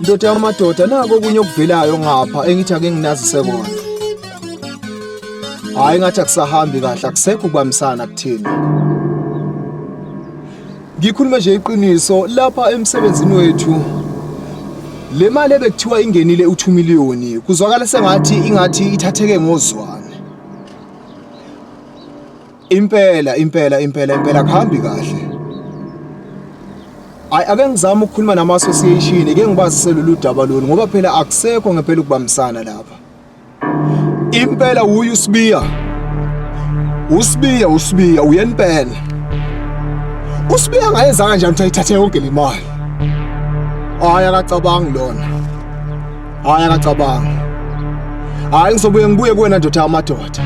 Ndoda yamadoda nako okunye okuvelayo ngapha engithi ake nginazise kona. Hayi ngathi akusahambi kahle akusekho ukubambisana kuthini. Ngikhuluma nje iqiniso lapha emsebenzini wethu. Le mali ebekuthiwa ingenile u2 million kuzwakala sengathi ithatheke ngozwane. Impela kuhambi kahle. Ake ngizama ukukhuluma nama association ke ngibazisela lolu daba lolu ngoba phela akusekho ngempela ukubambisana lapha. Impela uyu usibiya uyenipela. Usibiya ngayenza kanjani ukuthi ayithathe yonke le mali? Hayi akacabanga lona. Hayi ngizobuye ngibuye kuwena ndoda yamadoda.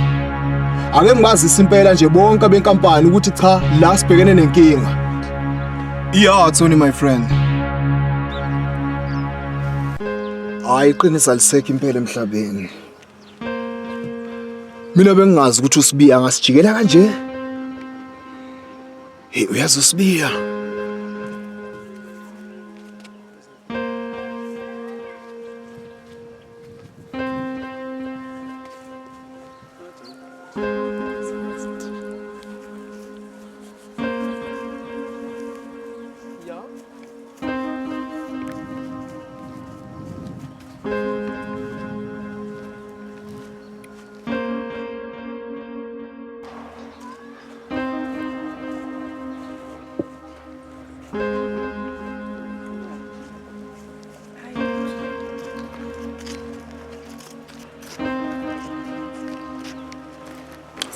Ake ngibazisa impela nje bonke benkampani ukuthi cha la sibhekene nenkinga. Yeah, Tony my friend. Hayi iqiniso alisekho impela emhlabeni. Mina bengingazi ukuthi usibiya angasijikela kanje. Hey uyazi usibiya.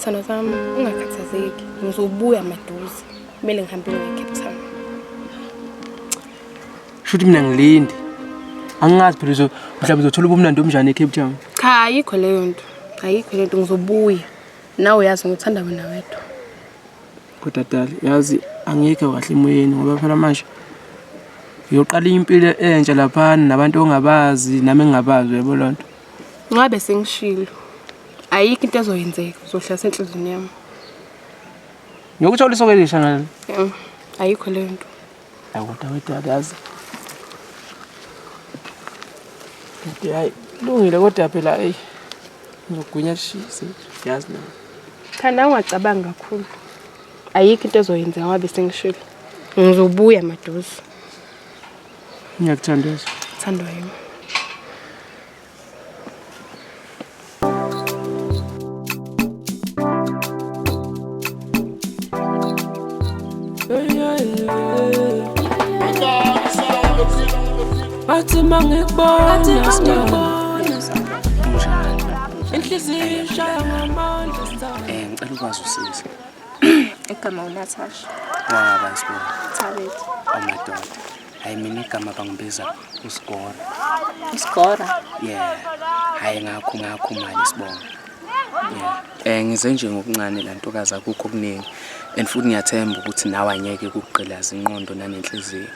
Sana zami ungakhathazeki ngizobuya maduze kumele ngihambe ngeCape Town. Shuthi mina ngilindi angazi phela mhlawumbe uzothola ubumnandi omjani eCape Town. Cha ayikho leyo nto ngizobuya nawe uyazi ngithanda wena wedwa. Kodwa dali yazi angeke kahle emoyeni ngoba phela manje uyoqala impilo entsha lapha nabantu ongabazi nami engabazi yebo lonto. Ngabe sengishilo ayikho into ezoyenzeka uzohlala enhlizweni yami. Ngiyokuthola isokelisha ngale. Ayikho leyo nto. Kodwa wedwa yazi. Hayi lungile kodwa phela ngizogwinya shise yazi na. Thanda ungacabanga kakhulu. Ayikho into ezoyenzeka ngabe sengishilo. Ngizobuya maduze. Ngiyakuthandeza. Thandwa yimi. Bathi mangibona Inhliziyo ishaya ngamandla. Ngicela ukwazi usiza. Igama uNatasha. Waba isibona. Thabethe. Amadoda. Hayi mina igama bangibiza uSigora. Usigora? Yeah. Hayi ngakho manje sibonga. Yeah. Ngize nje ngokuncane la ntokazi akukho okuningi. And futhi ngiyathemba ukuthi nawe anyeke ukugqilaza inqondo nanenhliziyo.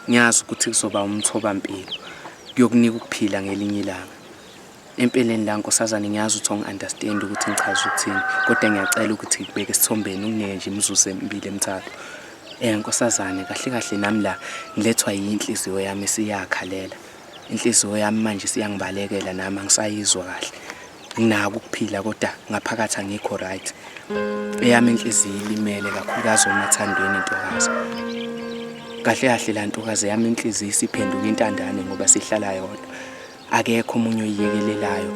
Ngiyazi ukuthi kuzoba umthoba impilo. Kuyokunika ukuphila ngelinye ilanga. Empeleni la nkosazana ngiyazi ukuthi ungi-understand ukuthi ngichaza ukuthini kodwa ngiyacela ukuthi ngibeke isithombeni unginike nje imizuzu emibili emithathu. Nkosazana kahle nami la ngilethwa yinhliziyo yami esiyakhalela. Inhliziyo yami manje siyangibalekela nami angisayizwa kahle. Nginako ukuphila kodwa ngaphakathi angikho right. Eyami inhliziyo ilimele kakhulukazi umathandweni intokazi. Kahle la ntokazi yami inhliziyo isiphenduka intandane ngoba sihlala yodwa. Akekho umunye oyiyekelelayo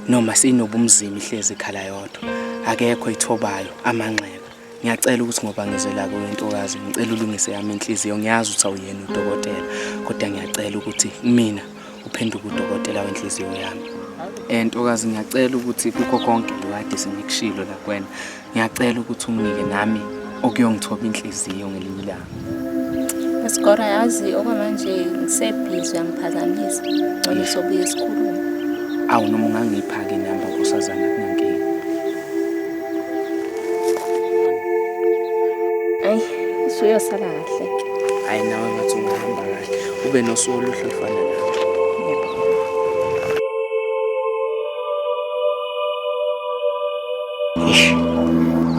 noma sinobumzima ihlezi ikhala yodwa. Akekho ithobayo amanxeba. Ngiyacela ukuthi ngoba ngizela kwentokazi ngicela ulungise yami inhliziyo ngiyazi ukuthi awuyena udokotela kodwa ngiyacela ukuthi mina uphenduke udokotela wenhliziyo yami. Ntokazi ngiyacela ukuthi kukho konke lokade sengikushilo la kuwena ngiyacela ukuthi unginike nami okuyongithoba inhliziyo ngelinye ilanga. Isigora yazi okwamanje ngisebhizi yangiphazamisa ngoba sobuye esikhuluma. Awu noma ungangiphaka inamba nkosazana kunankinga. Usuyosala kahle. Hayi nawe ngathi ungahamba kahle ube nosuku oluhle ufana nawe.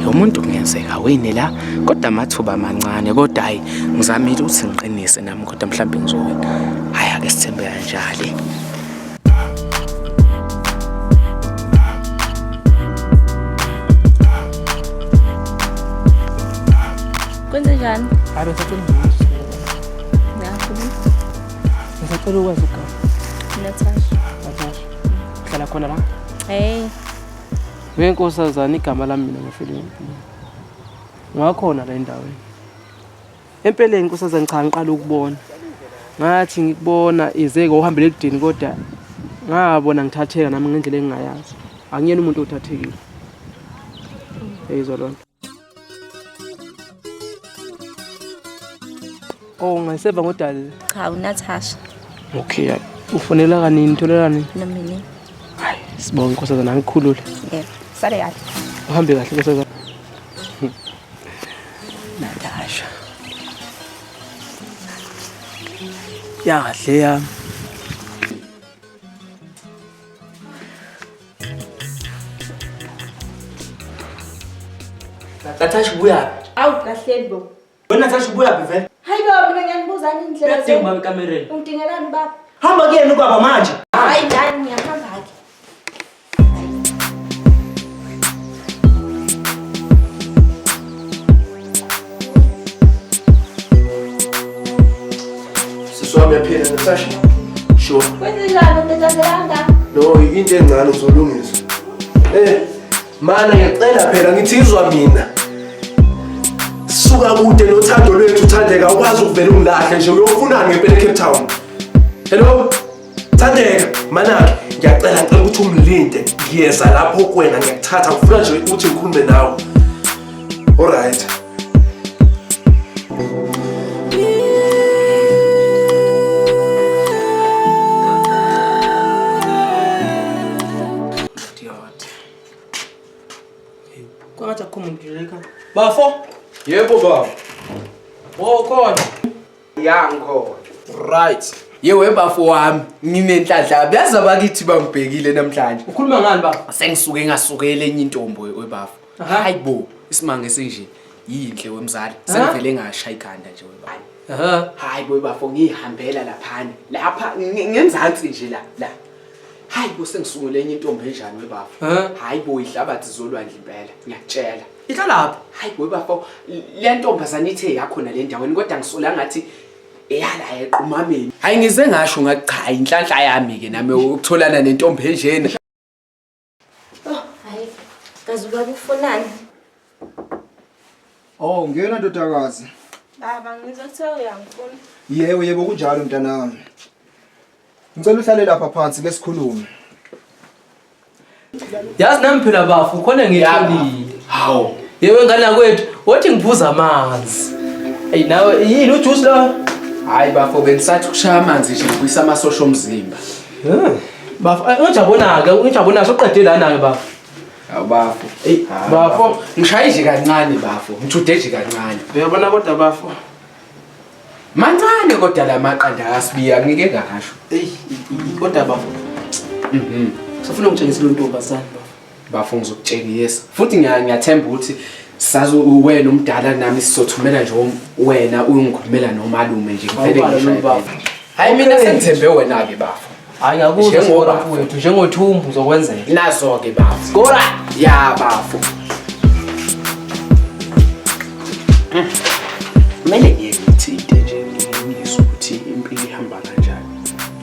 Lo muntu kungenzeka wini la kodwa amathuba amancane kodwa hayi ngizamile ukuthi ngiqinise nami kodwa mhlawumbe ngizowina. Hayi ake sithembe kanjalo. Kwenze njani? Hayi besacela ukubuza. Nakhulu. Ngisacela ukwazi ukugama. Natasha. Natasha. Hlala khona la. Hey. Wenkosazana igama lami mina ngifile. Ngakhona la endaweni. Empeleni nkosazana cha ngiqala ukubona. Ngathi ngikubona izeke uhambele ekudini kodwa ngabona ngithatheka nami ngendlela engingayazi. Angiyena umuntu othathekile. Eyizolona. Oh ngiseva ngodali. Cha uNatasha. Okay, ufonela kanini tholela nini? Nomini. Hayi, sibonga nkosazana ngikhulule. Yebo. Sale kahle. Uhambe kahle nkosazana. Natasha. Ya kahle yami. Natasha buya. Awu kahle bo. Wena Natasha buya bivela. Hayi baba mina ngiyanibuza indlela. Uyadinga baba ekamereni. Ungidingelani baba? Hamba kuyena ubaba manje. Hayi ndani ngiyahamba ke. Siswami yaphila Natasha. Sure. Kwenze njani ntethazelanga? No, into encane uzolungisa. Mana ngiyacela phela ngithizwa mina. Suka kude nothando lwethu Thandeka ukwazi ukuvela ungilahle nje uyofunani ngempela eCape Town. Hello? Thandeka, manake ngiyacela ukuthi umlinde ngiyeza lapho kuwena ngiyakuthatha ngifuna nje ukuthi ngikhulume nawe. Alright. Kwangathi akho umuntu nje ekhaya. Bafo? Yebo baba. Oh khona. Yango. Right. Yewe bafo wami, nginenhlanhla. Yazi abakithi bangibhekile namhlanje. Ukhuluma ngani bafo? Sengisuke ngasukele enye intombo webafo. Hayibo, isimanga esinje yinhle wemzala. Sengivele ngashaya ikhanda nje webafo. Hayibo webafo ngihambela laphana. Lapha ngenzansi nje la. Hayibo sengisungule enye intombo enjani webafo. Hayibo ihlabathi zolwandle impela. Ngiyakutshela. Ihlala lapha. Hayibo webafo le ntombazana ithe yakhona le ndaweni kodwa ngisola ngathi eyala eqhumameni. Hayi ngize ngasho ngathi cha inhlanhla yami ke nami ukutholana nentombi enjena. Oh hayi. Kazuba kufonani? Oh, ngiyena ndodakazi. Baba ngizothola uyangifuna. Yebo kunjalo mntanami. Ngicela uhlale lapha phansi ke sikhulume. Yazi nami phela bafo khona ngitholile. Hawu. Yewe ngana kwethu, wathi ngiphuza amanzi. Hey nawe yini ujuice lo? Hayi bafo bengisathi ukushaya amanzi nje ngibuyisa amasosha omzimba. Bafo, ngijabona soqede lana ke bafo. Hawu bafo. Hey Bafo, ngishaye nje kancane bafo. Ngithude nje kancane. uyabona kodwa bafo. Mancane kodwa la maqanda akasibiya ngike ngasho. Hey kodwa bafo. Sifuna ukutshengisa lo ntombazana bafo. Bafo ngizokutshengisa. Futhi ngiyathemba ukuthi sazi wena umdala nami sizothumela nje wena uyongikhulumela nomalume nje ngivele ngisho. Hayi mina sengithembe wena ke bafo. Hayi ngakuzwa sibona mfowethu njengothumbu uzokwenzela. Nazo ke bafo. Skora. Ya bafo. Mele ngiyithinte nje ngiyisa ukuthi impilo ihamba kanjani.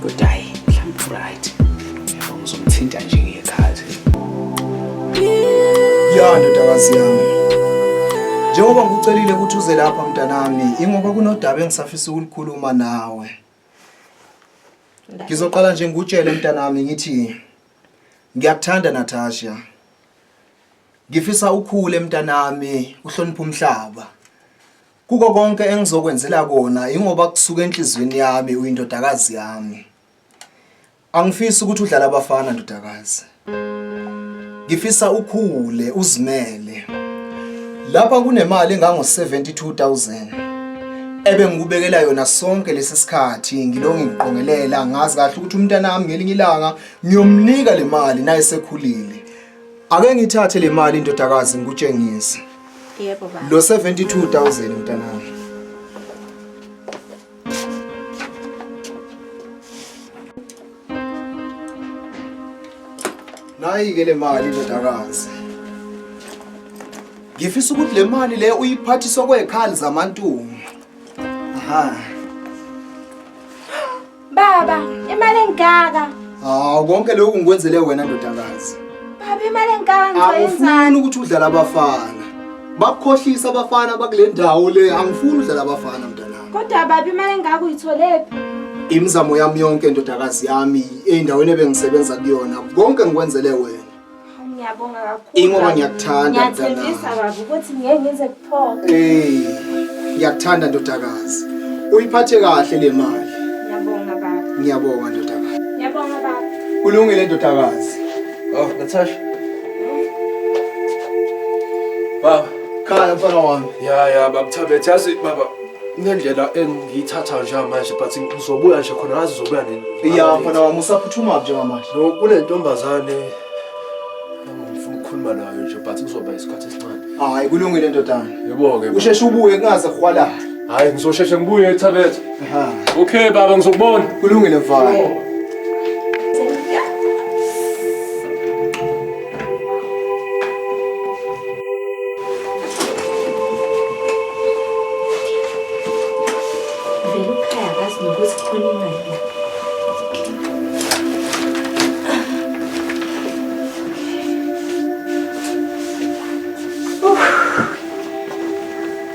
Kodwa hayi mhlawumbe right. Yebo ngizomthinta nje ngekhathi. Ya ndodakazi yami. Njengoba ngikucelile ukuthi uze lapha mntanami, ingoba kunodaba engisafisa ukulikhuluma nawe. Ngizoqala nje ngikutshele mntanami ngithi ngiyakuthanda Natasha. Ngifisa ukhule mntanami, uhloniphe umhlaba. Kuko konke engizokwenzela kona ingoba kusuka enhlizweni yami uyindodakazi yami. Angifisi ukuthi udlala abafana ndodakazi. Ngifisa ukhule uzimele. Lapha kunemali engango 72,000. Ebe ngikubekela yona sonke lesisikhathi ngilonge ngiqongelela ngazi kahle ukuthi umntanami ngelinye ilanga ngiyomnika le mali naye sekhulile. Ake ngithathe le mali indodakazi ngikutshengise. Yebo baba. Lo 72,000 mntanami. Nayi-ke le mali ndodakazi. Ngifisa ukuthi le mali le uyiphathiswa kwekhali zamantungu. Aha. Baba, imali engaka. Konke lokhu ngikwenzele wena ndodakazi. Baba, imali engaka ngizoyenza. Angifuni ukuthi udlala abafana. Bakukhohlisa abafana bakule ndawo le. Angifuni udlala abafana mntanami. Kodwa baba, imali engaka uyitholephi? Imizamo yami yonke ndodakazi yami endaweni ebengisebenza kuyona konke ngikwenzele wena. Ngiyabonga kakhulu. Ingoba ngiyakuthanda mntanami. Ngiyathembisa baba ukuthi ngeke ngize kuphonga. Ngiyakuthanda ndodakazi. Uyiphathe kahle le mali. Ngiyabonga baba. Ngiyabonga ndodakazi. Ngiyabonga baba. Kulungile ndodakazi. Oh, Natasha. Baba, Khaya mfana wami. ya baba Thabethe yazi baba. Ngendlela engiyithatha njengamanje but ngizobuya nje khona ngazi uzobuya nini. Ya mfana wami usaphuthuma njengamanje. No kunentombazane ngifuna ukukhuluma nayo nje but kuzoba isikhathi esincane. Hayi kulungile ndodana. Yebo-ke. Usheshe ubuye kungaze kuhwala. Hayi ngizosheshe ngibuye Thabethe. Aha. Okay baba ngizokubona. Kulungile mfana.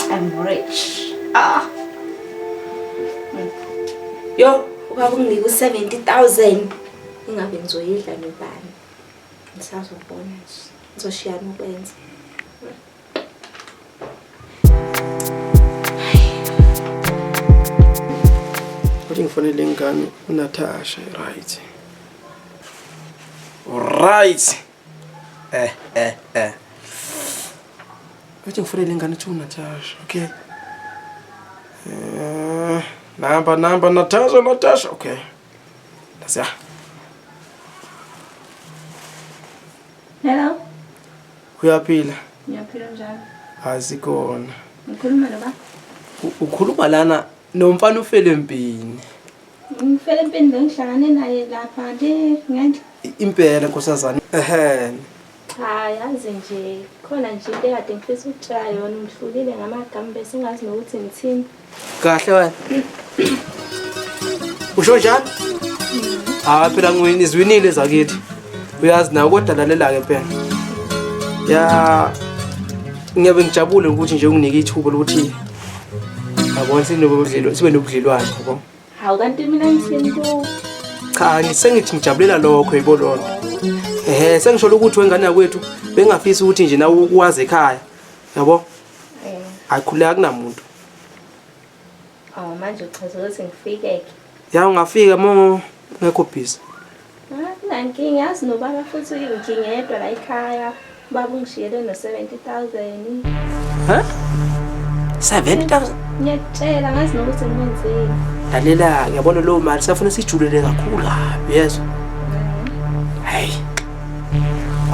I'm rich. Yo, ubaba unginika u70,000. Ingabe ngizoyidla nobani? Ngisazobona nje. Ngizoshiyana ukwenza. Uthi ngifonele ingane uNatasha right. Right. Uthi ngifonele ingane uNatasha, okay? Number Natasha, okay. That's ya. Hello. Uyaphila? Ngiyaphila njani? Asikhona. Ngikhuluma noba? Ukhuluma lana nomfana ufele empini. Ngifele empini bengihlangane naye lapha nje ngendle. Impela nkosazana. Hayi yazi nje khona nje into ekade ngifisa ukutshela yona ngihlulile ngamagama bese ngazi nokuthi ngithini. Kahle wena. Usho njani? Phela ngwini izwinile zakithi. Uyazi nawe kodwa lalela ke phela. Ngiyabe ngijabule ukuthi nje unginike ithuba lokuthi yabona sibe nobudlelwano yabo. Hawu kanti mina ngithini ku? Cha ngisengithi ngijabulela lokho yibona. Sengisho ukuthi wengane yakwethu bengafisa ukuthi nje nawe ukwazi ekhaya. Yabo? Ayikhuleka kunamuntu. Manje uchaza ukuthi ngifikeke. Ya ungafika mo ngekho busy. Nankinga yazi nobaba futhi uyinkinga yedwa la ekhaya. Baba ungishiyele no70,000. 70,000? Ngiyakutshela ngazi nokuthi ngimenzeni. Lalela ngiyabona lo mali safuna sijulele kakhulu kabi yezo. Hey.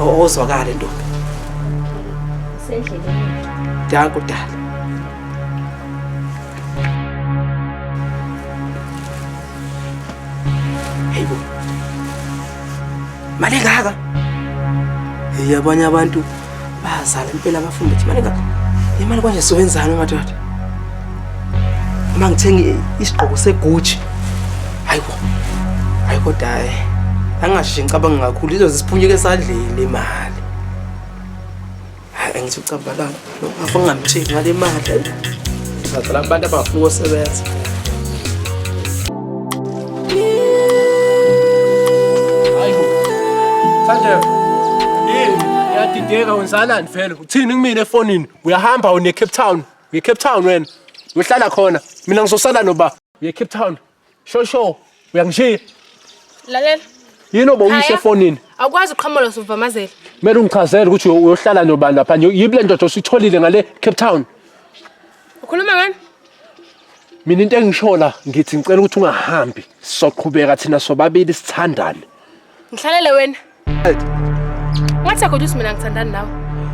Ozwakala ntombi. Sendleleni. Yakudala. Hey bo. Mali ngaka. Abanye abantu bazala impela bafuna ukuthi mali ngaka. Imali konje siwenzana madoda. Uma ngithenga isigqoko segucci. Hayibo. Kodwa angashishi ngicabanga kakhulu izozisiphunyuke esandleni imali. Angithi ucabalanga ngapha ngamthini ngale mali. Ngicela abantu abafuna ukusebenza. Sanje. Yadideka wenzanani vele? Uthini kumina efonini? Uyahamba une Cape Town. Uye Cape Town wena. Uhlala khona. Mina ngizosala noba. Uye Cape Town. Sho. Uyangishiya. Lalela. Yini obuyishe efonini? Akwazi uqhamuka sivamazela. Kumele ungichazele ukuthi uyohlala nobani lapha. Yibile ndodo ositholile ngale Cape Town. Ukhuluma ngani? Mina into engishola ngithi ngicela ukuthi ungahambi. Sizoqhubeka thina sobabili sithandane. Ngihlalele wena. Ngathi kodwa mina ngithandana nawe.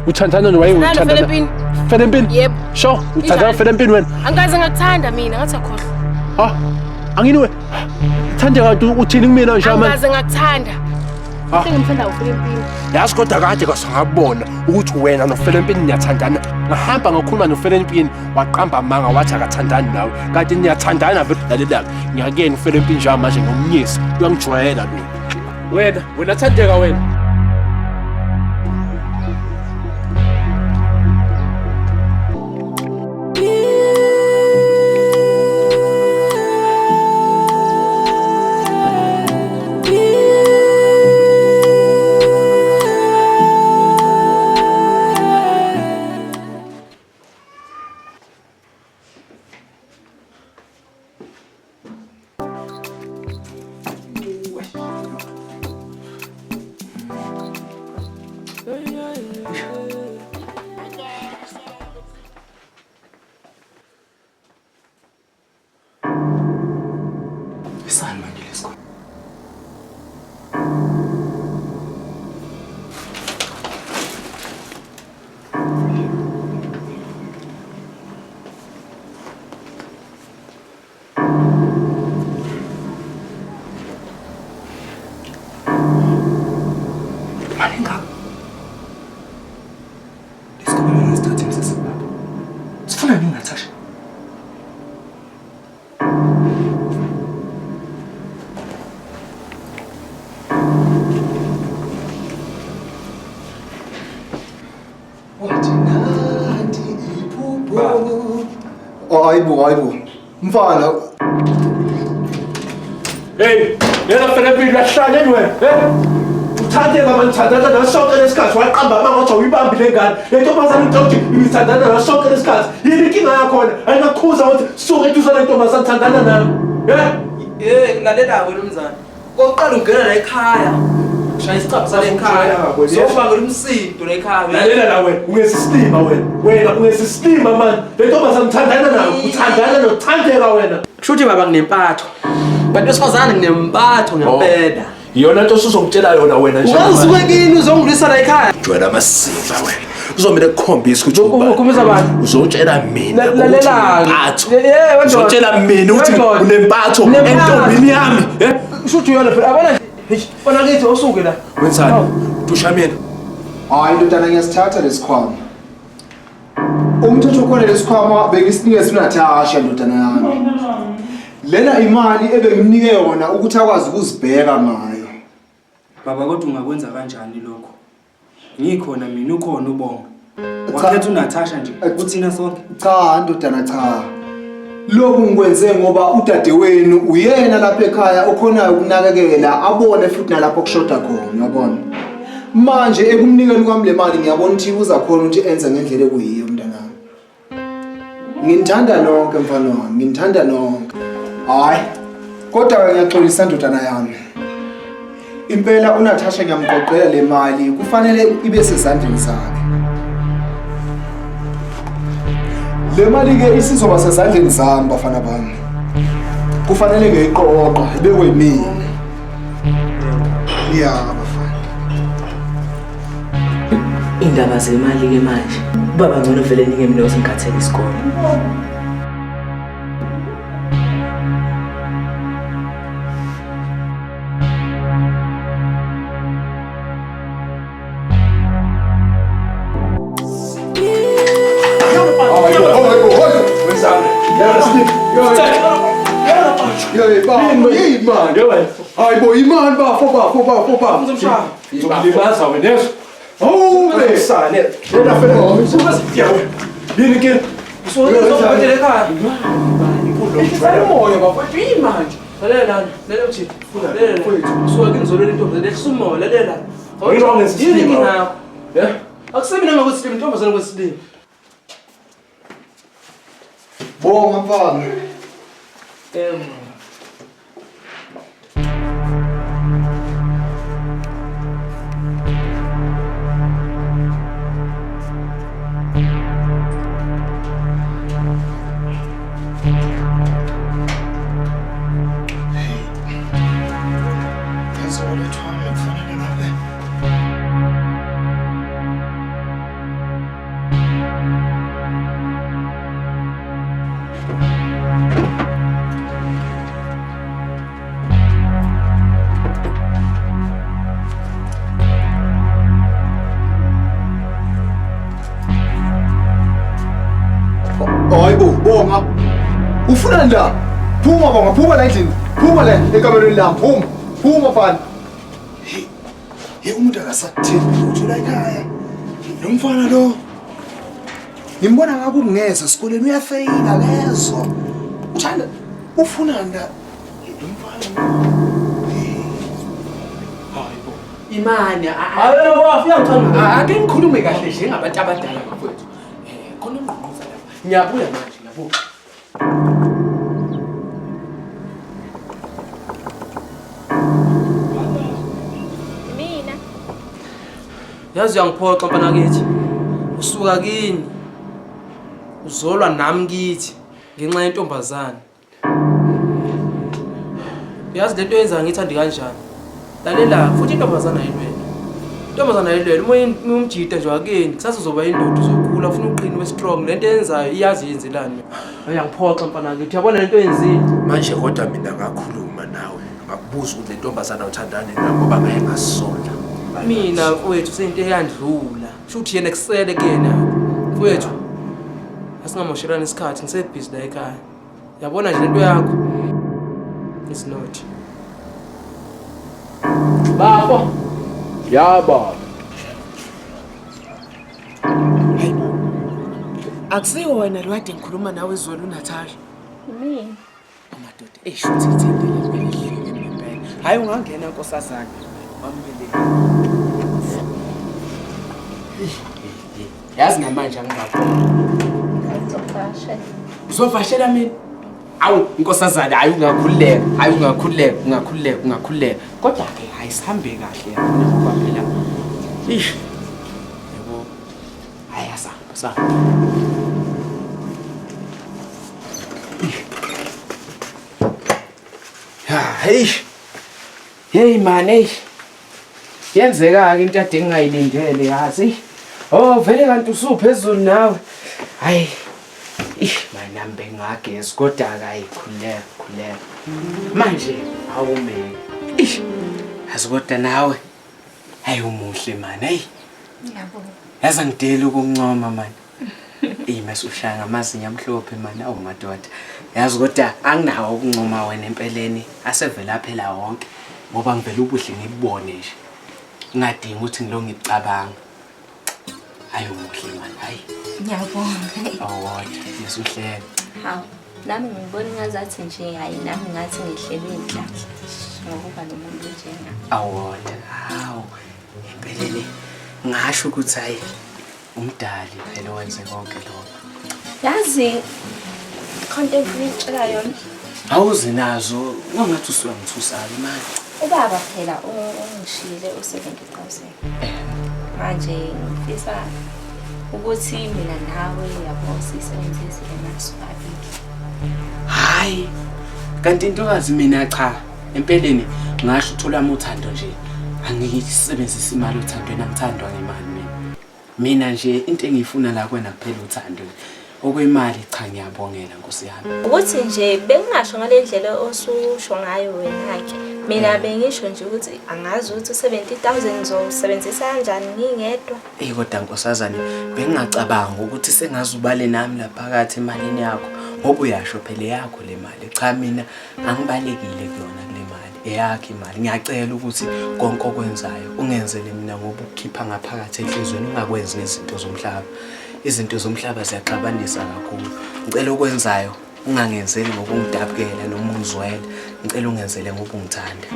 Uthandana nowaye Philippine. Philippine? Yep. Sure, uthandana Philippine wena. Angikaze ngakuthanda mina ngathi akhohlwa. Ha? Angini we. Thandeka uthini kumina nje manje? Angikaze ngakuthanda. Ngimthanda uPhilippine. Yazi kodwa kade kwasangabona ukuthi wena noPhilippine niyathandana. Ngahamba ngakhuluma noPhilippine waqamba amanga wathi akathandani nawe. Kanti niyathandana vele lalelaka. Ngiyakena uPhilippine nje manje ngomnyisi. Uyangijwayela lo. Wena thandeka wena. Hayibo. Mfana. Hey, yena Philippine lahlale wena. Uthandeka manje uthandana nasonke lesikhathi waqamba amanga wathi uyibambile ngane. Le ntombazane uthi uyithandana nasonke lesikhathi. Yini inkinga yakho wena? Ayingakhuza ukuthi suke eduze le ntombazane uthandana nayo. Lalela wena mzana. Koqala ungena la ekhaya. Shaya isicapha sale ekhaya. Sofanga umsindo la ekhaya. Lalela la wena, ungesistima wena. Wena ungesistima man. Le ntombazane uthandana nayo, uthandana nothandeka wena. Kushuthi baba nginempatho. Bantu besifazane nginempatho ngempela. Iyona nto usuzongitshela yona wena nje. Wazuke kini uzongilisa la ekhaya. Jwayela amasimba wena. Uzomela ukukhombisa ukuthi ukhumbuza bani? Uzotshela mina lalela. Uzotshela mina ukuthi unempatho entombini yami. Kushuthi yona phela abona Fana kithi osuke la. Wenzani? Tushamela. Hayi ndodana ngiyasithatha lesikhwama. Umthetho khona lesikhwama bengisinikeza uNatasha ndodana yami. Lena imali ebengimnike yona ukuthi akwazi ukuzibheka ngayo. Baba kodwa ungakwenza kanjani lokho? Ngikhona mina ukhona ubonga. Wakhetha uNatasha nje uthina sonke. Cha ndodana cha. Lokhu ngikwenze ngoba udadewenu uyena lapha ekhaya okhonayo ukunakekela abone futhi nalapho kushoda khona yabona. Manje ekumnikeni kwami le mali ngiyabona ukuthi uza khona ukuthi enze ngendlela ekuyiyo mntanami. Nginthanda nonke mfana wami, nginthanda nonke. Hayi. Kodwa ngiyaxolisa ndodana yami. Impela uNatasha ngiyamqoqela le mali kufanele ibe sezandleni zakhe. Le mali ke isizoba sezandleni zami bafana bami. Kufanele ngiyiqoqa ibekwe yimina. Bafana. Indaba zemali ke manje. Baba ngcono vele nike mina usengikhathele isikole. Hayibo imani bafo. Ngizomlimaza wena yeso. Sane. Lena phela ngomsiyawe. Yini ke? Uzokuphathela ekhaya. Umoya bafo imanje. Lalela uthi. Lalela. Suka kingizolela intombi lesisumo lalela. Awuyibona ngesisimo. Yini ngakho? Akusebi noma ukuthi intombazane kwesilimo. Bonga mfana. siyabonga phuma la endlini. Phuma la ekamerweni lami. Phuma. Phuma mfana. Hey umuntu akasathembi ukuthi la ekhaya. Lo mfana lo. Ngimbona ngaku kungeza esikoleni uyafeyila lezo. Uthanda ufunani la? Lo mfana lo. Imani Hayi wafika ngithanda. ake ngikhulume kahle nje ngabantu abadala mfowethu. Khona ungqongqoza lapha. Ngiyabuya manje ngiyabuya. Mina Yazi uyangiphoxa mfana kithi. Usuka kini. Uzolwa nami kithi ngenxa yentombazana. Yazi lento yenza ngithandi kanjani. Lalela futhi intombazana ayilwele. Intombazana ayilwele uma umjida nje wakeni kusasa uzoba indoda uzokhula ufuna uqina we strong lento yenzayo iyazi yenzelani. Uyangiphoxa mfana kithi. Uyabona lento yenzile. Manje kodwa mina ngakhuluma nawe. Ngakubuza ukuthi le ntombazana uthandane nayo ngoba ngaye ngasola. Mina mfowethu sento eyandlula. Shuthi yena kusele kuyena. Mfowethu. Asingamoshelana isikhathi ngisebhizi la ekhaya. Yabona nje lento yakho. It's not. Baba. Yaba. Akusiwo wena lwade ngikhuluma nawe izolo uNatasha. mina Amadoda eshuthi ithendele endlini ngempela. Hayi ungangena nkosazana. Wammelele. Yazi namanje angingakho. ngizofasha. Uzovashela mina. Awu inkosazana hayi ungakhululeka. Hayi ungakhululeka. Kodwa ke hayi sihambe kahle yabona ngoba phela. Yebo. Hayi asahamba. Hey man, yenzeka ke into ade ngingayilindele yazi. Oh vele kanti usuphezulu nawe. Hayi. Manambe ngagezi kodwa akayikhuleka. Manje awumele. Asikodwa nawe. Hayi umuhle man, hey. Ngiyabonga. Yaza ngidela ukuncoma man. Mase ushaya ngamazinyo amhlophe man awu madoda. Yazi kodwa anginawo ukuncoma wena empeleni asevela phela wonke ngoba ngivela ubuhle ngibone nje. Ngadinga ukuthi ngilo ngicabanga. Hayi umuhle man, hayi. Ngiyabonga. Awona, yesuhleke. Hawu, nami ngibona ngazathi nje hayi nami ngathi ngihlelwe inhlanhla ngokuba nomuntu njena. Awona, hawu. Empeleni ngasho ukuthi hayi umdali phela wenze konke lokho. Yazi content ngicela yona. Awuzi nazo ungathi usuyangithusala manje. Ubaba phela ungishile u70,000. Manje ngifisa ukuthi mina nawe yabo sisebenzise amasu abili. Hayi. Kanti intokazi mina cha. Empeleni ngasho uthola uthando nje. Angeke isebenzise imali uthandweni angithandwa ngemali mina. Mina nje into engiyifuna la kwena kuphela uthando. Okwemali cha ngiyabongela Nkosi yami. Ukuthi nje bengingasho ngalendlela osusho ngayo wena ke. Mina bengisho nje ukuthi angazi ukuthi 70,000 ngizosebenzisa kanjani ngingedwa. Kodwa Nkosazane bengingacabanga ukuthi sengazubale nami la phakathi emalini yakho ngoba uyasho phela yakho le mali. Cha mina angibalekile kuyona kule mali. Eyakho imali. Ngiyacela ukuthi konke okwenzayo ungenzele mina ngoba ukukhipha ngaphakathi enhlizweni ungakwenzi nezinto zomhlaba. Izinto zomhlaba ziyaxabanisa kakhulu. Ngicela okwenzayo ungangenzeli ngokungidabukela noma ungizwele. Ngicela ungenzele ngoba ungithanda.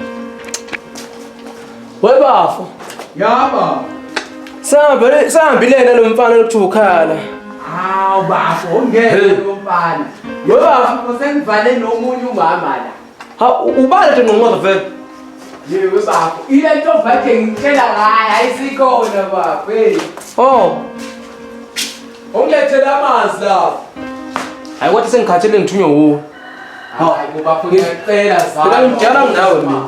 Webafo. Yaba. Sahambile nalo mfana lokuthiwa ukhala. Hawu bafo ungeke lo mfana. Webafo sengivale nomunye umama la. Ha ubale nje ngqongqoza vele. Yewe bafo. Ile nto vathe ngitshela ngayo ayisikhona bafo. Oh. Ungilethele amanzi lapha. Hayi wathi sengikhathele ngithunywe wuwe. Hayi ngoba ngiyacela zami. Phela ngijala ngawe mina.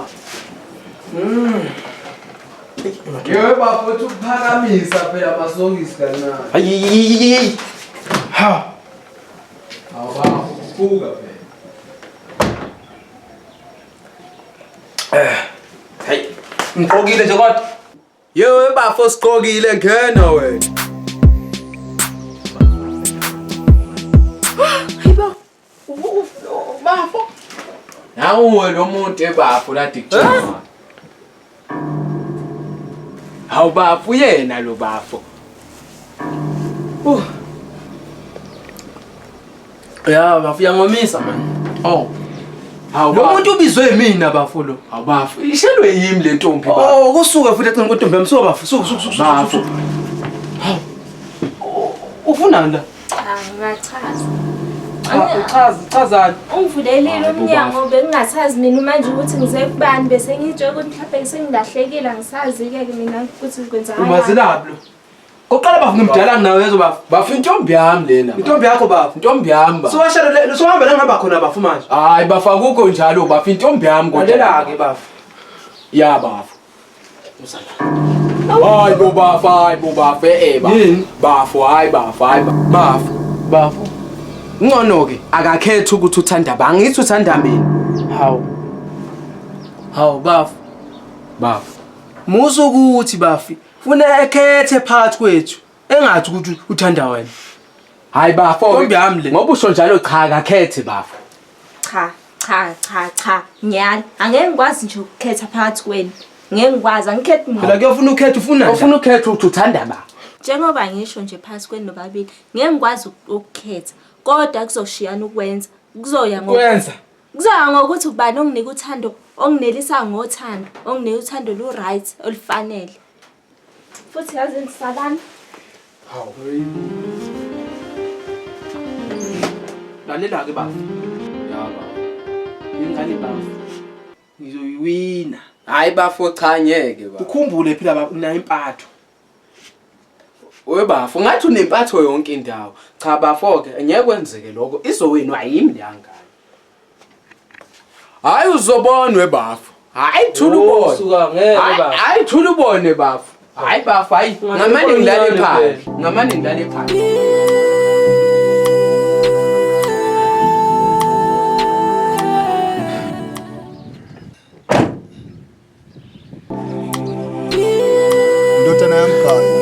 Yewe bafo uthi ukuphakamisa phela masokisi kancane. Hayi. Ha. Awubafo ukubuka phela. Hayi. Ngqokile nje kodwa. Yewe bafo siqokile ngena wena. Hayibo. Bafo. Awuwe lo muntu ebafo la dikujama. Hawu bafo yena lo bafo. Ya bafo yangomisa man. Oh. Hawu Lo muntu ubizwe yimina bafo lo. Hawu bafo ishelwe yimi le ntombi bafo. Oh kusuka futhi ecela kwentombi yami suka bafo suka. Bafo. Ufunani la? Angachaza. Chazani. Ungivulelile umnyango bengingasazi mina manje ukuthi ngize kubani bese ngitshela ukuthi mhlawumbe sengilahlekile angisazi-ke mina ukuthi kwenzakalani. Umazelaphi lo? Oqala bafo ngimdala nginawe yezo bafo. Bafo intombi yami lena. Intombi yakho bafo. Intombi yami bafo. Siwashalo sohamba la ngihamba khona bafo manje. Hayi bafo akukho njalo bafo intombi yami kodwa. Lalela ke bafo. Ya bafo. Hayi bo bafo bafo Yini? bafo hayi bafo. Bafo. Ngcono ke akakhethe ukuthi uthanda ba ngithi uthanda mina. Hawu bafo. Bafo. Muso ukuthi bafi. Funa ekhethe phakathi kwethu. Engathi ukuthi uthanda wena. Hayi bafo Ntombi yami le. ngoba usho njalo cha akakhethe bafo. Cha nyali angeke ngikwazi nje ukukhetha phakathi kwenu ngeke ngikwazi angikhethi Phela kuyofuna ukhethe ufuna. Ufuna ukhethe ukuthi uthanda ba. njengoba ngisho nje phakathi kwenu nobabili ngeke ngikwazi ukukhetha kodwa kuzoshiyana ukwenza kuzoya Kwenza. kuzoya ngokuthi ubani onginika uthando onginelisa ngothando onginika uthando lu right olufanele futhi yazi ngisabani. Lalela ke bafo. Yaba. Ingane bafo. Ngizoyiwina. Hayi bafo cha ngeke bafo. Ukhumbule phela bafo na impatho. Webafo ngathi unempatho yonke indawo. Cha bafo ke ngeke kwenzeke lokho izowinwa yimi leyangane. Hayi uzobona webafo. Hayi thula ubone. Suka ngeke bafo. Hayi thula ubone bafo. Hayi bafo hayi ngamani ngilale phansi. Ngamani ngilale phansi. Ndodana yamkhaya.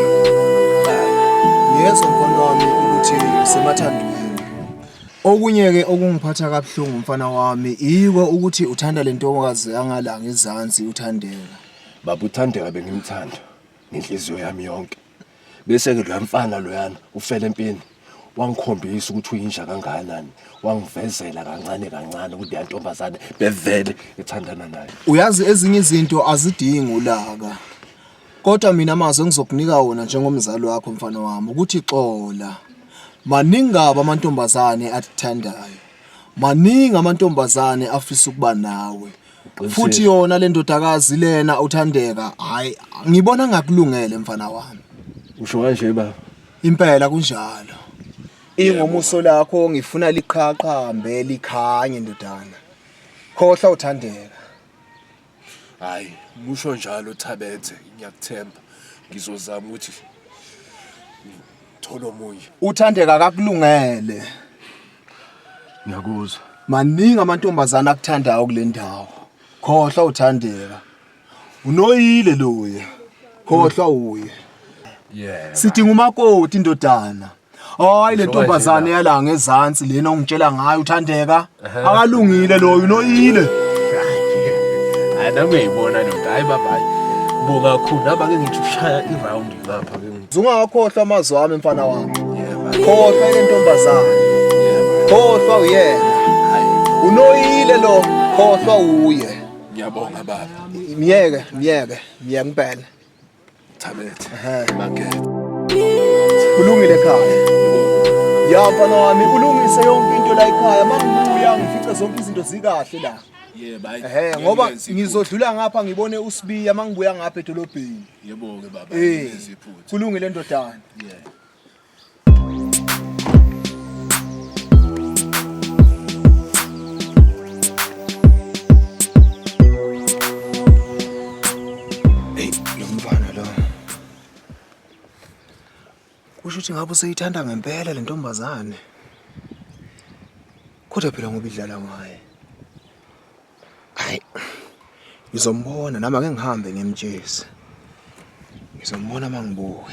Yezwa mfana wami ukuthi semathandweni. Okunye ke okungiphatha kabuhlungu mfana wami iko ukuthi uthanda le ntokazi yangalanga ezansi uthandeka. Baba uthandeka bengimthanda ngenhliziyo yami yonke. Bese ke lo mfana loyana ufela empini. Wangikhombisa ukuthi uyinja kangakanani. Wangivezela kancane ukuthi yantombazane bevele ethandana naye. Uyazi ezinye izinto azidingi ulaka. Kodwa mina amazi engizokunika wona njengomzali wakho mfana wami ukuthi xola. Maningi amantombazane athandayo. Maningi amantombazane afisa ukuba nawe. Futhi yona le ndodakazi lena uthandeka. Hayi ngibona ngakulungele mfana wami. Usho kanje baba. Impela kunjalo. Ingomuso lakho ngifuna liqhaqhambe likhanye ndodana. Khohla uthandeka. Hayi, musho njalo Thabethe, ngiyakuthemba. Ngizozama ukuthi thola omunye. Uthandeka kakulungele. Ngiyakuzwa. Maningi amantombazana akuthandayo kule ndawo. Khohla uthandeka. Unoyile loya. Khohla uye. Yeah. Sidinga umakoti indodana. Hayi le ntombazane yala ngezansi lena ongitshela ngayo uthandeka. Akalungile loyo unoyile. Hayi ngiyibona ndoda. Hayi baba. Buka kakhulu naba ke ngithi ushaya iround lapha ke ngithi. Ungakhohlwa amazwi wami mfana wami. Khohlwa le ntombazane. Khohlwa uyena. Unoyile lo, khohlwa uye. Ngiyabonga baba. Miyeke ngempela. Thabethe. Makethe. Kulungile ekhaya. Ya mfana wami ulungise yonke into la ekhaya mangibuya ngifice zonke izinto zikahle la. Yebo hayi. Ngoba ngizodlula ngapha ngibone usibiya mangibuya ngapha edolobheni. Yebo ke baba. Iziphuthu. Kulungile ndodana. Yeah. Kusho ukuthi ngabe useyithanda ngempela le ntombazane. Kodwa phela ngoba idlala ngaye. Hayi. Ngizombona nami ake ngihambe ngimtshese. Ngizombona mangibuye.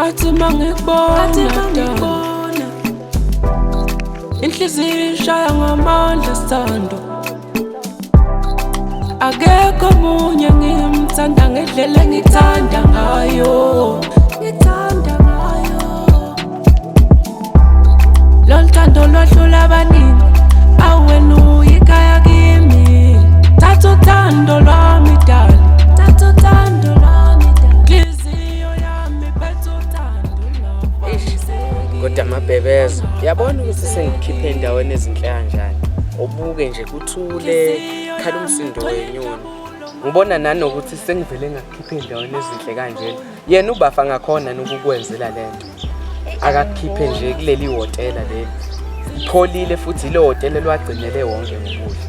Athi mangikubona inhliziyo ishaya ngamandla sithando akekho omunye ngimthanda ngendlela engithanda ngayo lo thando lwahlula abaningi awena uyikhaya kimi thatha uthando lwami dala thatha uthando lwami dala inhliziyo yami phethe uthando lwami Kodwa mabhebezo yabona ukuthi sengikhiphe endaweni ezinhle kanjani ubuke nje kuthule khala umsindo wenyoni ngibona nanokuthi sengivele ngakhiphe endaweni ezinhle kanjena yena ubafa ngakhona nokukwenzela lento akakhiphe nje kuleli hotela leli lipholile futhi ile hotela lwagcinele wonke ngokudla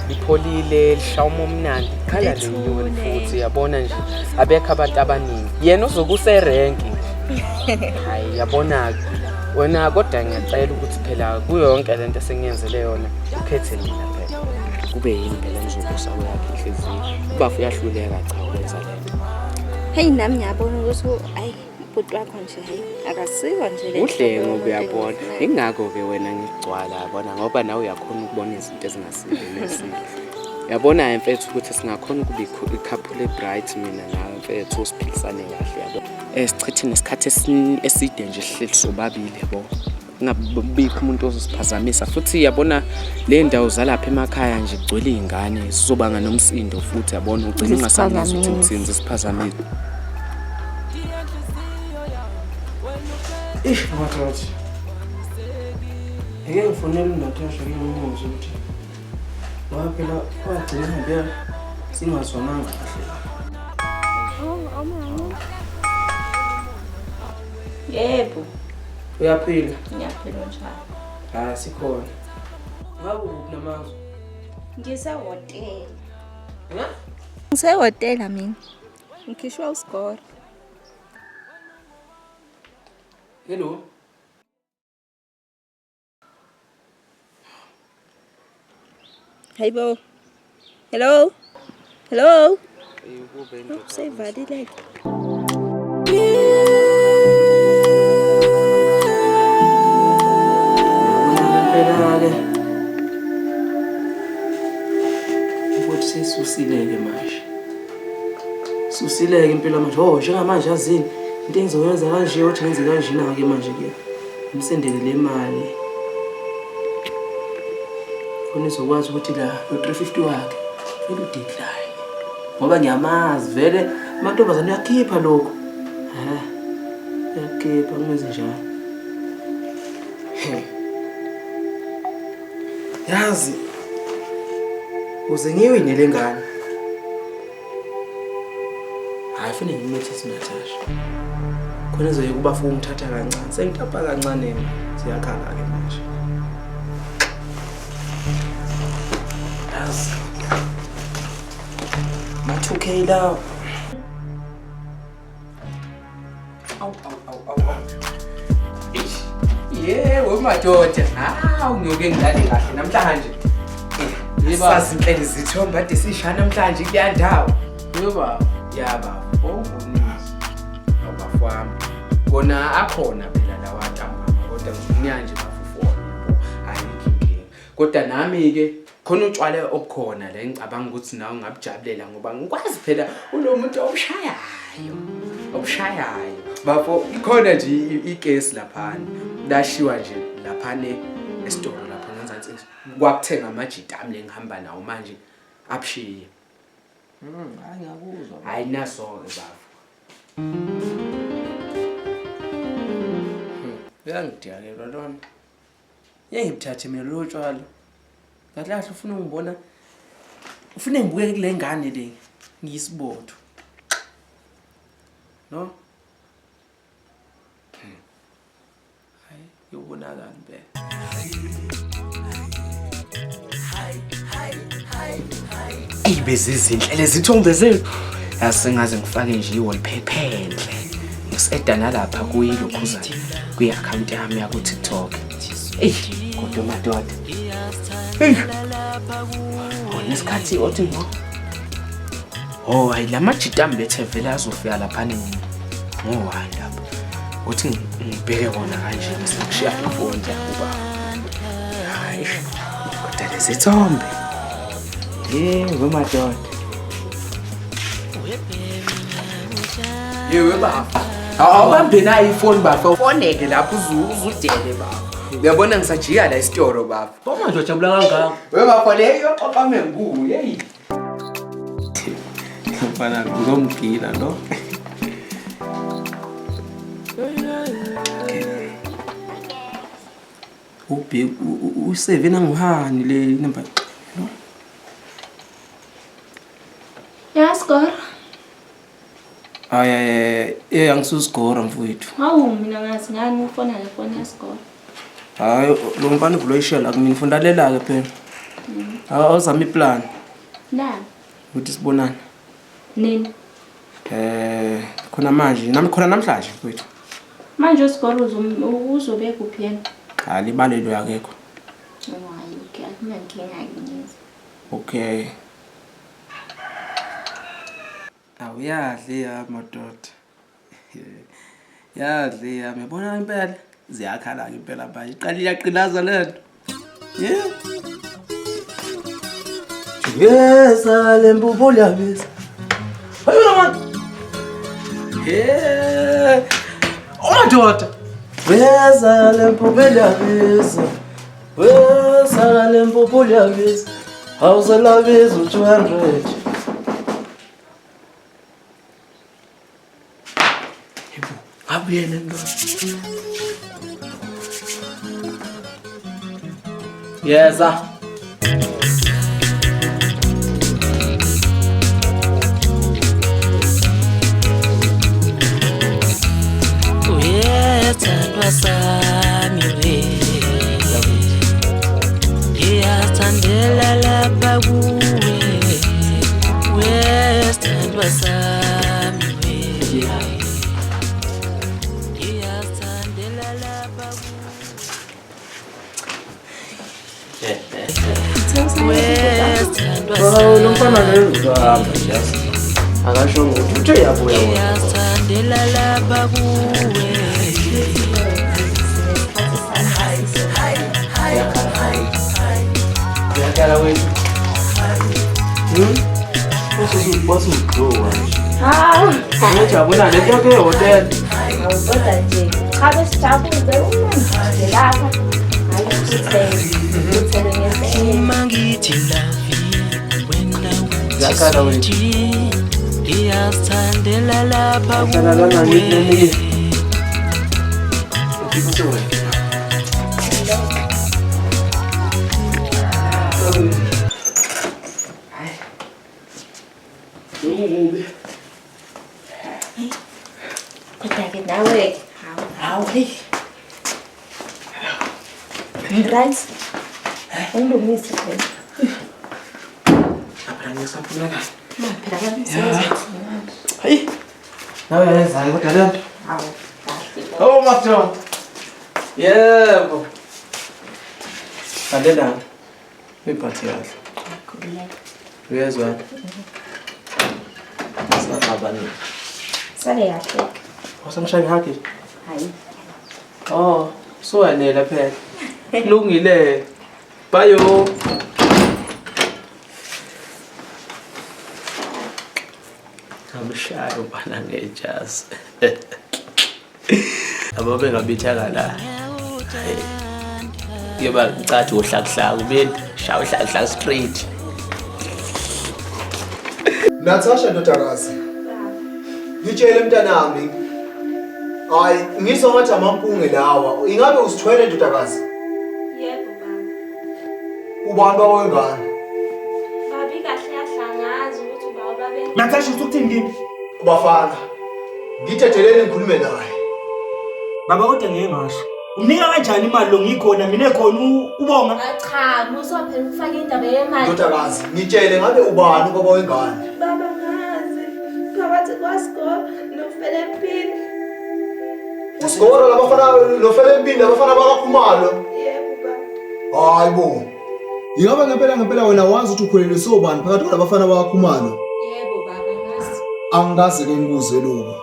lipholile lishawuma omnandi khala lenyoni futhi yabona nje abekho abantu abaningi yena uzokuse renki hayi yabona wena kodwa ngiyacela ukuthi phela kuyo yonke lento esengiyenzele yona ukhethe mina phela kube yini phela ngizokusa yakhe inhliziyo ubafu uyahluleka cha ukwenza lento Hey nami ngiyabona ukuthi ayi ubhuti wakho nje hayi akasiwa nje le uhle ngoba uyabona ingakho ke wena ngigcwala yabona ngoba nawe uyakhona ukubona izinto ezingasindile yabona emfethu ukuthi singakhona ukuba i-couple bright mina nawe mfethu siphilisane kahle yabona sichithe nesikhathi eside nje sihleli sobabili yabo ngabikho umuntu ozosiphazamisa futhi yabona le ndawo zalapha emakhaya nje kugcwele izingane sizobanga nomsindo futhi yabona ugcina ungasazi ukuthi ngithenze siphazamile Makathi. Ngeke ngifonele uNatasha ngimbuze ukuthi waphela wagcina ngempela singazwananga kahle. Yebo. Uyaphila? Ngiyaphila njalo. Hayi sikhona. Ngabe unamazwi? Ngisehotela. Ngisehotela mina. Ngikhishwa uScore. Hello. Hayibo. Hello. Hello. Usevalile. Ukuthi sesusileke manje. Susileke impela manje. Oh, njengamanje yazini into engizoyenza kanje uthi ngenze kanjena ke manje ke. Ngimsendele le mali. Khona izokwazi ukuthi la no 350 wakhe vele udecline. Ngoba ngiyamazi vele amantombazane uyakhipha lokho. Yakhipha ngenze njalo. Yazi uze ngiwine lengane. Hayi fanele ngimethise Natasha. Khona nje kuba ufuna ungithatha kancane. Sengitapha kancane siyakhala ke manje. Yazi. Ma2K la. Au. Yebo madoda. Unyoke ngidlale kahle namhlanje. Sazi inhleli zithomba ade sishana namhlanje kuya ndawo. Yeba. Yaba. Ungunizi. Abafami. Kona akhona phela la wantamba kodwa ngizinya nje bafufona yabo. Hayi inkingi. Kodwa nami ke khona utshwala obukhona la ngicabanga ukuthi nawe ngabujabulela ngoba ngikwazi phela unomuntu obushayayo. Bafo ikhona nje igesi lapha. Lashiwa nje lapha esitolo lapha ngenzansi kwakuthenga amajita ami lengihamba nawo manje abushiye. Hayi ngiyakuzwa. Hayi naso ke bafo. Uyangidiyakelwa lona. Ngiyangithathe mina lo tshwala. Ngalahle ufuna ungibona. Ufuna ngibukeke kule ngane le ngiyisibotho. No? Hayi yobonakala impela. Ibezizinhle lezithombe zenu. Yasingaze ngifake nje iwallpaper enhle. Ngisedana nalapha kuyilokhuzana kwi-account yami yaku TikTok. Kodwa madoda. Nesikhathi othi ngo. Oh, hayi lamajita ambethe vele azofika lapha ngo1 lapha. uthi ngibheke wona kanje bese ngishiya ifoni uba hayi kodwa lezithombe yebo madoda yewe baba awubambe nayo ifoni baba ufoneke lapho uzudele baba uyabona ngisajiya la isitoro baba Boma nje ujabula kangaka. we baba leyo oqame ngulu hey Mfana ngomgila lo. Ubhe u7 angihani le number. Yaskor. Angisusigora mfowethu. Hawu mina ngazi ngani ufona le phone yaskor. Hayi lo mfana uvuloyishela kimi ngifundalela ke phela. Awuzama iplan Nani? ukuthi sibonane. Nini? Khona manje nami khona namhlanje mfowethu. Manje uskor uzobe kuphi yena? Cha libalelo yakekho. Hayi okay akunankinga yini. Okay. Awuyadli ya madoda. Yadli ya uyabona impela ziyakhala impela bayi iqali yaqinaza lento. Yes, alembubo liyabisa. Ayuna man. Madoda. Yes, alembubo liyabisa. Yes, alembubo liyabisa. Awuzalabiza 200. Abuyele ndo. Yeza. Uyethandwa sami we. Iyathandela lapha kuwe. Uyethandwa sami we. Lo mfana lezihamba just akasho ukuthi uthe yabuya wona. Iyathandela lapha kuwe. Yakala wethu. What's Hawu. ngiyajabula le nto ke hotel. Awukodwa nje. Cha besijabule umanje lapha. Hayi uthele ngesenye. Uma ngithi love wena Yakala wethu. iyathandela lapha Yakala lana kuwe. ngithi Kodwa ke nawe. Hawu. Right. Ungilungise phela. ngisaphula kahle. Phela kanti Hayi. Nawe yayenzayo kodwa le nto. hawu. Oh madoda. Yebo. Lalela. Ngiphathe kahle. Khululeka. Uyezwa? Singabani? Sale yahle. Wasamshaya haki. Hayi. Oh, so yanela phela. Kulungile. Bayo. Amshaya ubana ngejazi. Ababe ngabithaka la. Yeba ngicathi uhlakuhlaku bento. Shaya uhlakuhlaku straight. Natasha ndodakazi. Ngitshele mntanami. Hayi, ngizwa ngathi amampunge lawa. Ingabe usithwele ndodakazi? Yebo baba. Ubani bawengane? Babi kahle yahlangaza ukuthi baba babe. Natasha usukuthini kimi? Kubafana. Ngithetheleni ngikhulume naye. Baba kodwa ngeke ngasho. Umnika kanjani imali lo ngikhona mina ekhona ubonga? Cha, musophela ukufaka indaba yemali. Ndodakazi, ngitshele ngabe ubani baba wengane? Baba ngazi. Phakathi kwasko nofele empini. Usigora labafana nofele empini abafana bakakhumalo. Yebo baba. Hayibo. Ingabe ngempela wena wazi ukuthi ukhulele sobani phakathi kwabafana bakakhumalo? Yebo baba ngazi. Angikaze ke ngibuze lokho.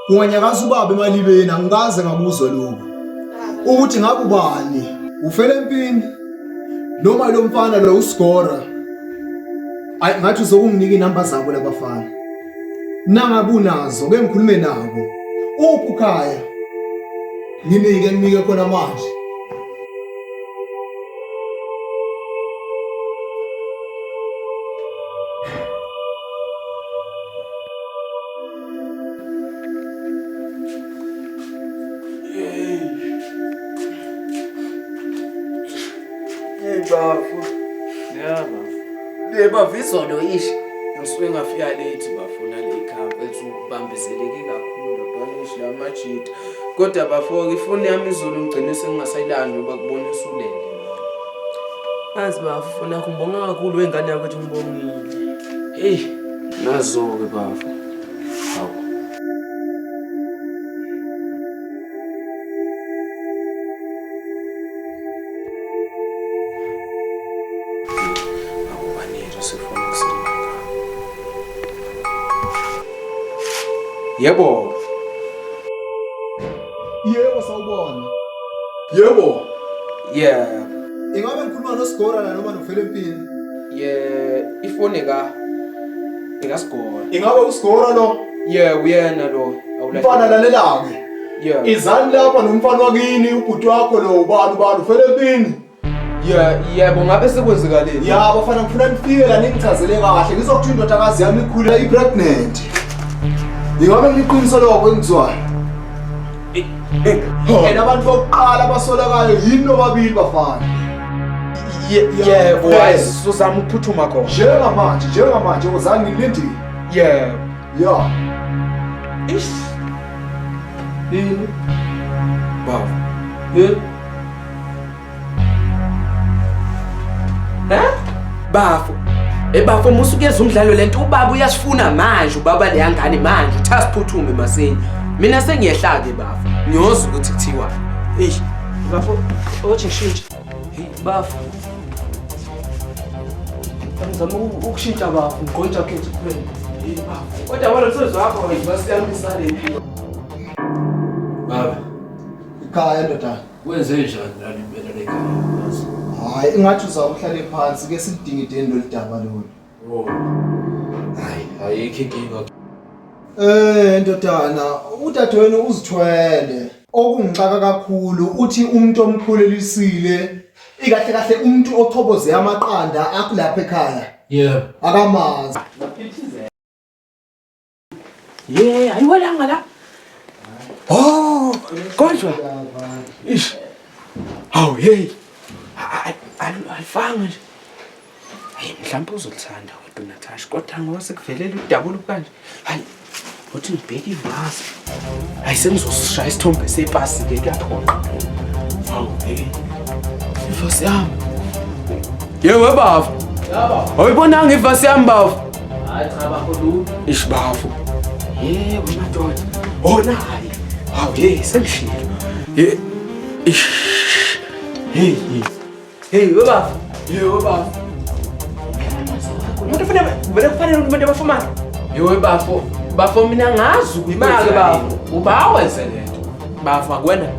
Kunganyakaza ubaba emalibeni angikaze ngakuzwa lokho. Ukuthi ngabe ubani? Ufele empini? Noma lo mfana lo usigora? Ayi ngathi uzokunginika inamba zabo labafana. Nangabe unazo ke ngikhulume nabo. Uphi ukhaya? Nginike khona manje. Bafu. Yeah, bafu. Bavizolo ishi. Ngisuke ngafika late bafuna le camp ethi ubambezeleke kakhulu banishi lamajita. Kodwa bafo ngifuna yami izolo ngigcine sengingasayilandi ngoba kubonisa ulele. Azi bafuna kumbonga kakhulu wengane yakho ethi ngibongile. Hey, nazo ke bafu. Hawu. Yebo. Yebo sawubona. Yebo. Yeah. Ingabe ngikhuluma noSigora la noma noFele empini? Yeah, ifone ikasigora. Ingabe uSigora lo? Yeah, uyena lo. Mfana lalelake. Yeah. Izani lapha nomfana wakini ubhuti wakho lo ubani uFele empini? Yebo ngabe sekwenzekaleni. Ya bafana ngifuna nifike la ningichazele kahle ngizokuthi indodakazi yami ikhula i-pregnant. Ingabe ngiqiniso lokho engizwayo. Yena abantu bokuqala abasolakayo yini nobabili bafana. Yebo, sizama ukuphuthuma khona. Njengamanje uzange ngilindile. Yeah. Yeah. Ish. Yini? Baba. Bafo. Bafo musukeza umdlalo lento ubaba uyasifuna manje ubaba le yangane manje uthasiphuthume maseni. Mina sengiyehla ke bafo. Ngiyozwa ukuthi kuthiwa. Eish. Bafo othi ngishintshe. Hey bafo. Ngizama ukushintsha bafo ngiqonda khethe kuphela. Hey bafo. Kodwa wena usozwa wakho ngiyasiyamisa lephi. Baba. Ikhaya ndodana. Wenze njani la impela lekhaya? Hayi ingathi uzawuhlala phansi ke sidinga ideni lolidaba lolu. Oh. Hayi inkinga. Ndodana, udadewenu uzithwele. Okungixaka kakhulu uthi umuntu omkhulelisile, ikahle kahle umuntu ochoboze amaqanda akulapha ekhaya. Yeah. Akamazi. Yeah, ayiwalanga la. Oh, konjwa. Ish. Hawu hey. Alifanga nje. Hayi mhlawumbe uzothanda kodwa Natasha kodwa ngoba sekuvelela udabulo kanje. Hayi uthi ngibheke ivasi. Hayi sengizosishaya isithombe sepasi ke kuyaphoqa. Hawu hey. Ivasi yami. Yewe bafu. Yaba. Awuyibonanga ivasi yami bafu? Hayi cha bafu lu. Ish bafu. Yebo madoda. Ona hayi. Hawu hey sengishilo. Hey. Ish. Hey. Hey, baba. Yo, baba. Umuntu kufanele umuntu abafumana. Yo, bafo. Bafo mina ngazi ukuyimake bafo. Ubawenze lento. Bafo akwena.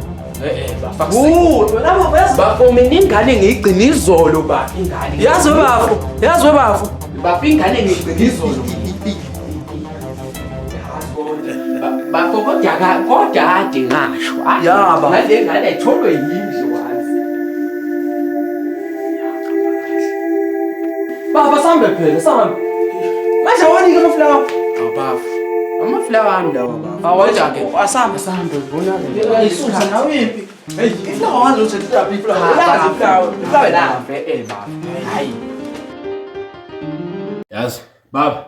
Bafo. Bafo mina ingane ngiyigcina izolo ba ingane. Yazi bafo. Bafo ingane ngiyigcina izolo. Bafo kodwa kade ngasho. Yaba. Ngale ngane ayitholwe yini? Baba sambe phela sambe. Manje awani ke amaflower. Baba. Amaflower ami lawa baba. Awaja ke. Asambe ubona le. Ayisusa nawe impi. Hey, iflower wazi uthi trap iflower. Lazi iflower. Iflower la baba. Hayi. Yazi baba.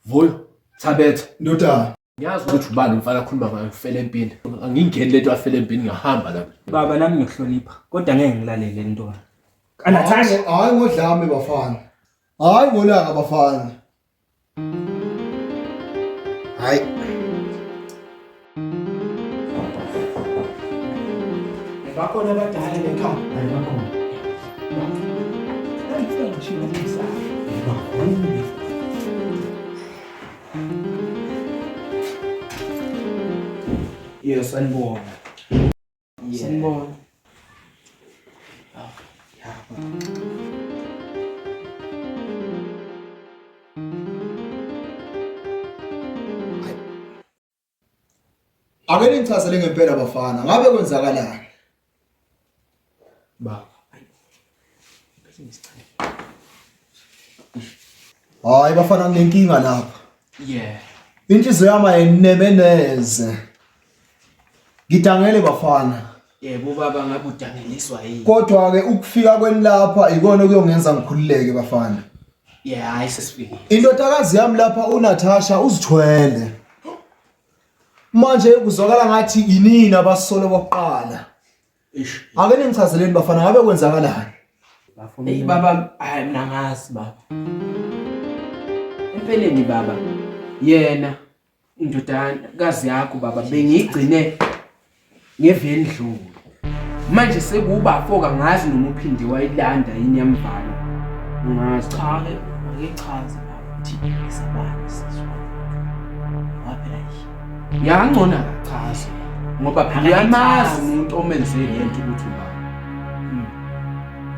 Vuyo. Thabethe. Ndodana. Ngiyazi ukuthi ubani umfana akhuluma ngayo ufele empini. Angingeni lento afele empini ngihamba lapha. Baba nami ngihlonipha kodwa ngeke ngilalele into. Natasha hayi ngodlame bafana. Hayi ngolaka bafana. Hayi. Bakhona abadala lekhaya. bakhona. Yes, sanibonga. Sanibonga. Ake ningichazele ngempela bafana, ngabe kwenzakalani? Baba. Hayi bafana nginenkinga lapha. Yeah. Inhliziyo yami ayinemeneze. Ngidangele bafana. Yebo baba ngabe udangeliswa yini? Kodwa ke ukufika kweni lapha ikona kuyongenza ngikhululeke bafana. Yeah, hayi sesifikile. Indodakazi yami lapha uNatasha uzithwele. Manje kuzwakala ngathi inini abasolo bokuqala. Ish. Ake ningichazeleni bafana ngabe kwenzakalani? Hey baba, hayi mina ngazi baba. Empeleni baba, yena indodakazi yakho baba bengigcine ngevendlulu. Manje sekubafo ngazi noma uphinde wayilanda yini yamvala. Ngazi cha ke ngichaza baba uthi isabani sizwa. Waphela yini? Yangcona kachaza ngoba phela yamazi umuntu omenze lento ukuthi ubaba.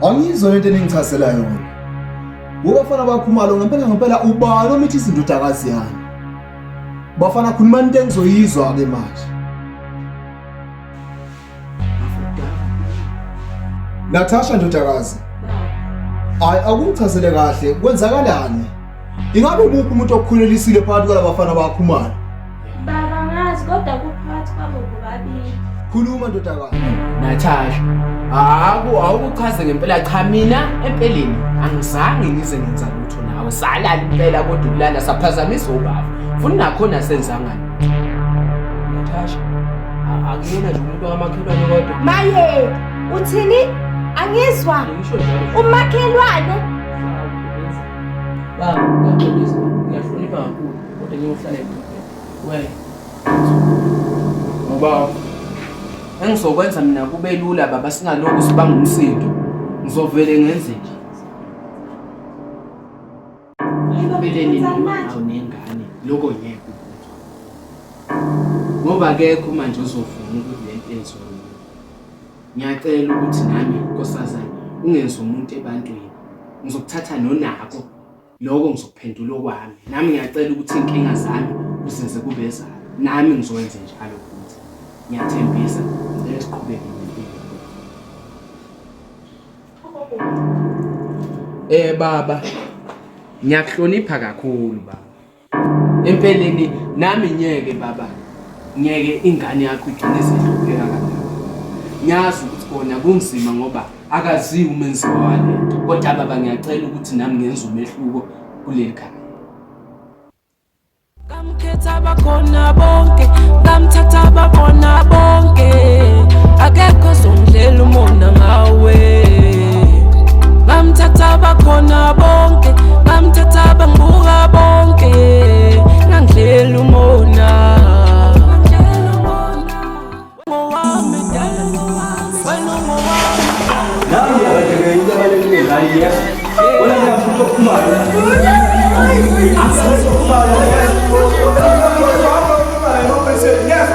Angizwe lento eningichazela yona. Ubafana bakhumalo ngempela ubani omithi izindodakazi yami. Bafana khuluma into engizoyizwa ke manje. Natasha ndodakazi. Hayi akungichazele kahle kwenzakalani? Ingabe ukuphi umuntu okukhulelisile phakathi kwalabafana bakhumalo? Baba ngazi kodwa kuphakathi kwabo bobabili. Khuluma ndodakazi. Natasha, awukuchaze ngempela cha mina empeleni angizange ngize ngenza lutho nawe salala impela kodwa ukulala saphazamisa ubaba. Funa nakhona senzanga. Natasha, akuyena nje umuntu wamakhelwane kodwa. Maye, uthini? Angizwa. Umakhelwane. Baba, ngiyaqolisa, ngiyahlonipha kakhulu kodwa ngiyohlala ekhaya. Wena. Ngoba engizokwenza mina kube lula baba singalokho sibanga umsindo. Ngizovele ngenze nje. Ayibeleni noma awunengane lokho ngeke ukuthi. Ngoba akekho manje uzovuma ukuthi lento ezweni. Ngiyacela ukuthi nami nkosazana ungenze umuntu ebantwini. Ngizokuthatha nonako lokho ngizokuphendula okwami. Nami ngiyacela ukuthi inkinga zami uzenze kube ezami. Nami ngizokwenza njalo futhi. Ngiyathembisa ngeke siqhubeke nempilo. Baba ngiyakuhlonipha kakhulu baba. Empeleni nami ngeke baba. Ngeke ingane yakho igcine sehlupheka kanjalo. Ngiyazi ukuthi kona kunzima ngoba akaziwi umenzi walento. Kodwa baba ngiyacela ukuthi nami ngenze umehluko kuleli khaya. Kamkhetha bakhona bonke, kamthatha babona bonke. Akekho zongidlela umona ngawe. Kamthatha bakhona bonke, kamthatha bangibuka bonke. Ngangidlela umona. Ngowami dala, wena ngowami. Nami akade ngibalekile la yes. Wena ngiyafuna ukukhumala. Yes,